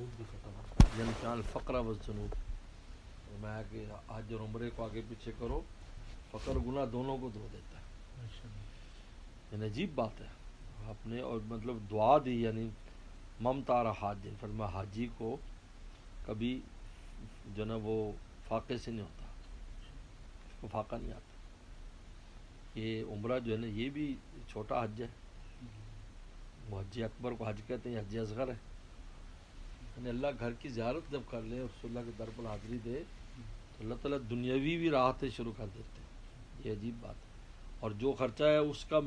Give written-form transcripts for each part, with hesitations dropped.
یمحو الفقر والذنوب، میں کہ حج اور عمرے کو آگے پیچھے کرو، فقر گناہ دونوں کو دھو دیتا ہے. یعنی عجیب بات ہے. آپ نے اور مطلب دعا دی، یعنی ممتار حاج، فرما حاجی کو کبھی جو نا وہ فاقے سے نہیں ہوتا، اس کو فاقہ نہیں آتا. یہ عمرہ جو ہے نا یہ بھی چھوٹا حج ہے، وہ حج اکبر کو حج کہتے ہیں، حج اصغر ہے. یعنی اللہ گھر کی زیارت جب کر لے اور رسول اللہ کے در پر حاضری دے تو اللہ تعالیٰ دنیاوی بھی راحتیں شروع کر دیتے ہیں. یہ عجیب بات ہے. اور جو خرچہ ہے اس کا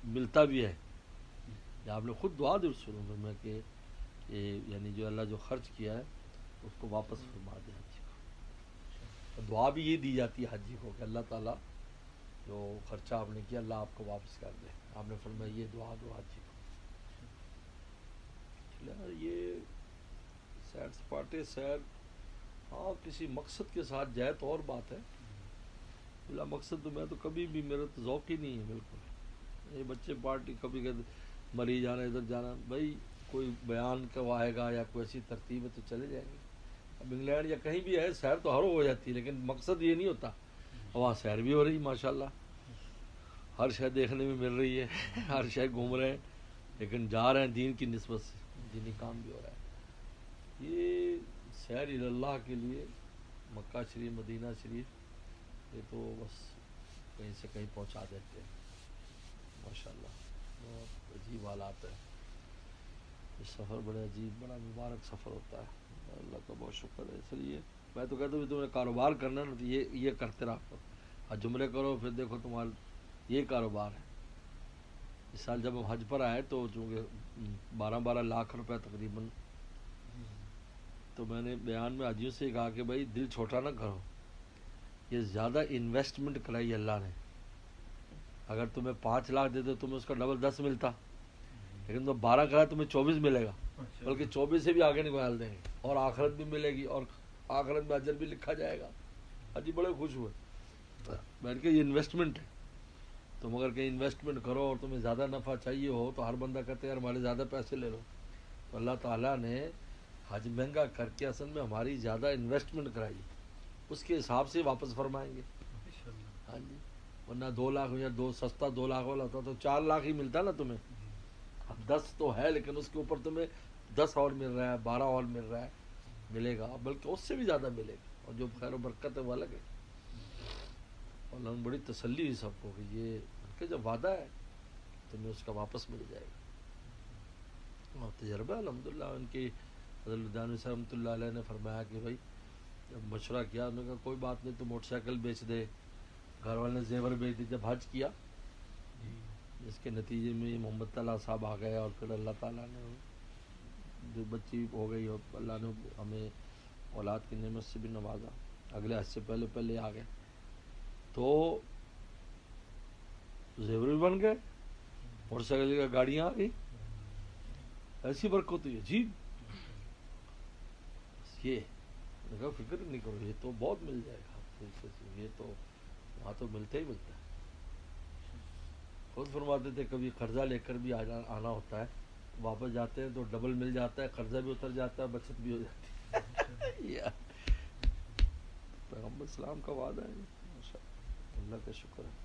ملتا بھی ہے. آپ نے خود دعا دی رسول اللہ میں کہ یعنی جو اللہ جو خرچ کیا ہے اس کو واپس فرما دے حجی کو. دعا بھی یہ دی جاتی ہے حجی کو کہ اللہ تعالیٰ جو خرچہ آپ نے کیا اللہ آپ کو واپس کر دے. آپ نے فرمایا یہ دعا دو حجی کو. یہ سیر سپاٹے سیر ہاں کسی مقصد کے ساتھ جائے تو اور بات ہے. بلا مقصد تو میں تو کبھی بھی، میرا تو ذوق ہی نہیں ہے بالکل. یہ بچے پارٹی کبھی کہتے مری جانا ادھر جانا، بھائی کوئی بیان کا آئے گا یا کوئی ایسی ترتیب ہے تو چلے جائیں گے. اب انگلینڈ یا کہیں بھی ہے سیر تو ہر ہو جاتی ہے، لیکن مقصد یہ نہیں ہوتا. وہاں سیر بھی ہو رہی ماشاءاللہ، ہر شے دیکھنے میں مل رہی ہے، ہر شے گھوم رہے ہیں، لیکن جا رہے ہیں دین کی نسبت سے، دینی کام بھی ہو رہا ہے. یہ سیر اللہ کے لیے مکہ شریف مدینہ شریف یہ تو بس کہیں سے کہیں پہنچا دیتے ہیں ماشاءاللہ. بہت عجیب حالات ہیں. یہ سفر بڑے عجیب بڑا مبارک سفر ہوتا ہے. اللہ کا بہت شکر ہے. اس لیے میں تو کہتا ہوں تمہیں کاروبار کرنا ہے نا تو یہ کرتے رہا کرو. اور جملے کرو پھر دیکھو تمہارا یہ کاروبار ہے. اس سال جب ہم حج پر آئے تو چونکہ 12 لاکھ روپے تقریباً، تو میں نے بیان میں حاجیوں سے کہا کہ بھائی دل چھوٹا نہ کرو، یہ زیادہ انویسٹمنٹ کرائی اللہ نے. اگر تمہیں 5 لاکھ دے دو تمہیں اس کا ڈبل 10 ملتا، لیکن تو 12 کرا تمہیں 24 ملے گا، بلکہ 24 سے بھی آگے نکال دیں گے، اور آخرت بھی ملے گی اور آخرت میں اجر بھی لکھا جائے گا. حاجی بڑے خوش ہوئے. میں نے کہا یہ انویسٹمنٹ ہے، تم اگر کہیں انویسٹمنٹ کرو اور تمہیں زیادہ نفع چاہیے ہو تو ہر بندہ کہتے ہیں یار ہمارے زیادہ پیسے لے لو. تو اللہ تعالیٰ نے حج مہنگا کر کے اصل میں ہماری زیادہ انویسٹمنٹ کرائی، اس کے حساب سے واپس فرمائیں گے. ہاں جی، ورنہ 2 لاکھ یا سستا 2 لاکھ والا ہوتا تو 4 لاکھ ہی ملتا نا تمہیں. اب 10 تو ہے لیکن اس کے اوپر تمہیں 10 اور مل رہا ہے، 12 اور مل رہا ہے، ملے گا بلکہ اس سے بھی زیادہ ملے گا. اور جو خیر و برکت ہے وہ الگ ہے. اور اللہ نے بڑی تسلی ہوئی سب کو کہ یہ کہ جب وعدہ ہے تمہیں اس کا واپس مل جائے گا. اور تجربہ الحمدللہ ان کی حضرت لدھیانوی صاحب رحمۃ اللہ علیہ نے فرمایا کہ بھائی جب مشورہ کیا انہوں نے کہا کوئی بات نہیں تو موٹر سائیکل بیچ دے، گھر والے نے زیور بیچ دی. جب حج کیا جس کے نتیجے میں محمد طلحہ صاحب آ گئے اور پھر اللہ تعالیٰ نے جو بچی ہو گئی اور اللہ نے ہمیں اولاد کی نعمت سے بھی نوازا. اگلے حج سے پہلے آ گئے تو زیور بھی بن گئے، موٹر سائیکل کا گاڑیاں آ گئی. ایسی برکت ہوئی عجیب. یہ فکر نہیں کرو، یہ تو بہت مل جائے گا. یہ تو وہاں تو ملتا ہی ملتا ہے. خود فرماتے تھے کبھی قرضہ لے کر بھی آنا ہوتا ہے، واپس جاتے ہیں تو ڈبل مل جاتا ہے، قرضہ بھی اتر جاتا ہے، بچت بھی ہو جاتی ہے. پیغمبر اسلام کا وعدہ ہے. اللہ کا شکر ہے.